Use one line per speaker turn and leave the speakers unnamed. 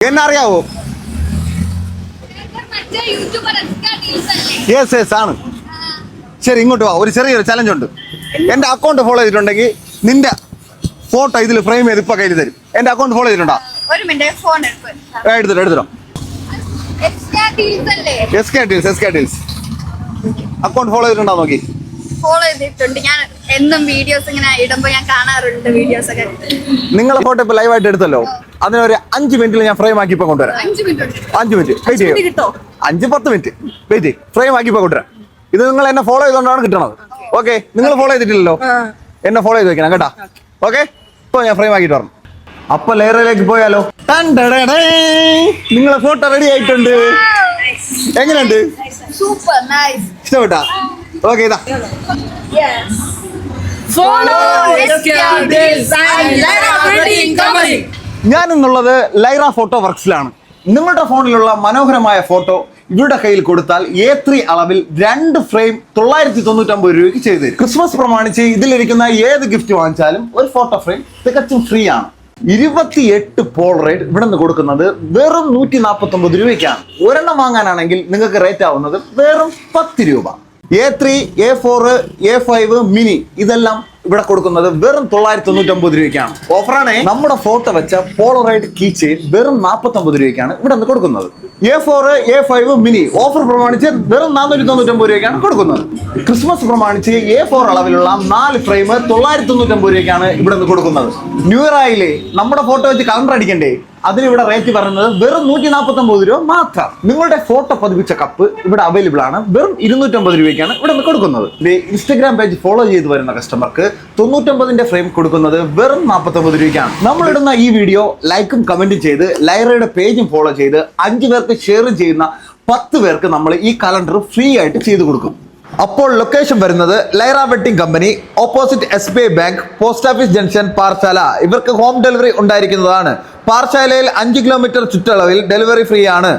എന്നെ അറിയാവോ? Yes yes ആണ്. ശരി, ഇങ്ങോട്ട് വാ. ഒരു ചെറിയൊരു ചലഞ്ച് ഉണ്ട്. എന്റെ അക്കൗണ്ട് ഫോളോ ചെയ്തിട്ടുണ്ടെങ്കിൽ നിന്റെ ഫോട്ടോ ഇതിൽ ഫ്രെയിം ചെയ്ത് ഇപ്പൊ കയ്യിൽ തരും. എന്റെ അക്കൗണ്ട് ഫോളോ ചെയ്തിട്ടുണ്ടോ? എടുത്തിട്ടോ. അക്കൗണ്ട് ഫോളോ ചെയ്തിട്ടുണ്ടോ നോക്കി?
ഫോളോ ചെയ്തിട്ടുണ്ട്. ഞാൻ എന്നും വീഡിയോസ് ഇങ്ങനെ ഇടുമ്പോ ഞാൻ കാണാറുണ്ട് വീഡിയോസ് ഒക്കെ.
നിങ്ങളെ ഫോട്ടോ ഇപ്പൊ ലൈവായിട്ട് എടുത്തല്ലോ, അതിനൊരു 5 മിനിറ്റിൽ ഞാൻ ഫ്രെയിം ആക്കി ഇപ്പൊ കൊണ്ടുവരാം. 5 മിനിറ്റ് വെയിറ്റ് ചെയ്യും. 5-10 മിനിറ്റ് വെയിറ്റ് ചെയ്യും. ഫ്രെയിം ആക്കി ഇപ്പൊ കൊണ്ടുവരാം. ഇത് നിങ്ങൾ എന്നെ ഫോളോ ചെയ്തുകൊണ്ടാണ് കിട്ടണത്. ഓക്കെ, നിങ്ങൾ ഫോളോ ചെയ്തിട്ടില്ലല്ലോ, എന്നെ ഫോളോ ചെയ്ത് വെക്കണം കേട്ടാ. ഓക്കെ, ഇപ്പൊ ഞാൻ ഫ്രെയിം ആക്കിട്ട് വരണം. അപ്പൊ ലെയറിലേക്ക് പോയാലോ? നിങ്ങളെ ഫോട്ടോ റെഡി ആയിട്ടുണ്ട്. എങ്ങനെയുണ്ട്?
Super nice.
ഇഷ്ടപ്പെട്ടാ? ഓക്കെ, ഇതാ ഞാൻ ഇന്നുള്ളത് ലൈറ ഫോട്ടോ വർക്സിലാണ്. നിങ്ങളുടെ ഫോണിലുള്ള മനോഹരമായ ഫോട്ടോ ഇവരുടെ കയ്യിൽ കൊടുത്താൽ A3 അളവിൽ 2 ഫ്രെയിം 999 രൂപയ്ക്ക് ചെയ്തു തരും. ക്രിസ്മസ് പ്രമാണിച്ച് ഇതിലിരിക്കുന്ന ഏത് ഗിഫ്റ്റ് വാങ്ങിച്ചാലും ഒരു ഫോട്ടോ ഫ്രെയിം തികച്ചും ഫ്രീ ആണ്. 28 പോളറൈഡ് ഇവിടെ നിന്ന് കൊടുക്കുന്നത് വെറും 149 രൂപയ്ക്കാണ്. ഒരെണ്ണം വാങ്ങാനാണെങ്കിൽ നിങ്ങൾക്ക് റേറ്റ് ആവുന്നത് വെറും 10 രൂപ. A3, A4, A5 മിനി ഇതെല്ലാം ഇവിടെ കൊടുക്കുന്നത് വെറും 999 രൂപയ്ക്കാണ്. ഓഫറാണ്. നമ്മുടെ ഫോട്ടോ വെച്ച പോളറൈഡ് കീ ചെയിൻ വെറും 49 രൂപയ്ക്കാണ് ഇവിടെ നിന്ന് കൊടുക്കുന്നത്. A4, A5 മിനി ഓഫർ പ്രമാണിച്ച് വെറും 499 രൂപയ്ക്കാണ് കൊടുക്കുന്നത്. ക്രിസ്മസ് പ്രമാണിച്ച് A4 അളവിലുള്ള 4 ഫ്രെയിം 999 രൂപയ്ക്കാണ് ഇവിടെ നിന്ന് കൊടുക്കുന്നത്. ന്യൂ ഇയർ ആയില്ലേ, നമ്മുടെ ഫോട്ടോ വെച്ച് കൗണ്ടർ അടിക്കണ്ടേ? അതിനിവിടെ റേറ്റ് പറയുന്നത് വെറും 149 രൂപ മാത്രം. നിങ്ങളുടെ ഫോട്ടോ പതിപ്പിച്ച കപ്പ് ഇവിടെ അവൈലബിൾ ആണ്. വെറും 250 രൂപയ്ക്കാണ് ഇവിടെ നിന്ന് കൊടുക്കുന്നത്. ഇൻസ്റ്റാഗ്രാം പേജ് ഫോളോ ചെയ്ത് വരുന്ന കസ്റ്റമർക്ക് 99ന്റെ ഫ്രെയിം കൊടുക്കുന്നത് വെറും 49 രൂപയ്ക്കാണ്. നമ്മളിടുന്ന ഈ വീഡിയോ ലൈക്കും കമന്റും ചെയ്ത് ലൈറയുടെ പേജും ഫോളോ ചെയ്ത് 5 പേർക്ക് ഷെയറും ചെയ്യുന്ന 10 പേർക്ക് നമ്മൾ ഈ കലണ്ടർ ഫ്രീ ആയിട്ട് ചെയ്തു കൊടുക്കും. അപ്പോൾ ലൊക്കേഷൻ വരുന്നത് Lyra wedding company, opposite SBI bank, post office junction, Parassala. ഇവർക്ക് ഹോം ഡെലിവറി ഉണ്ടായിരിക്കുന്നതാണ്. പാറശാലയിൽ 5 കിലോമീറ്റർ ചുറ്റളവിൽ ഡെലിവറി ഫ്രീ ആണ്.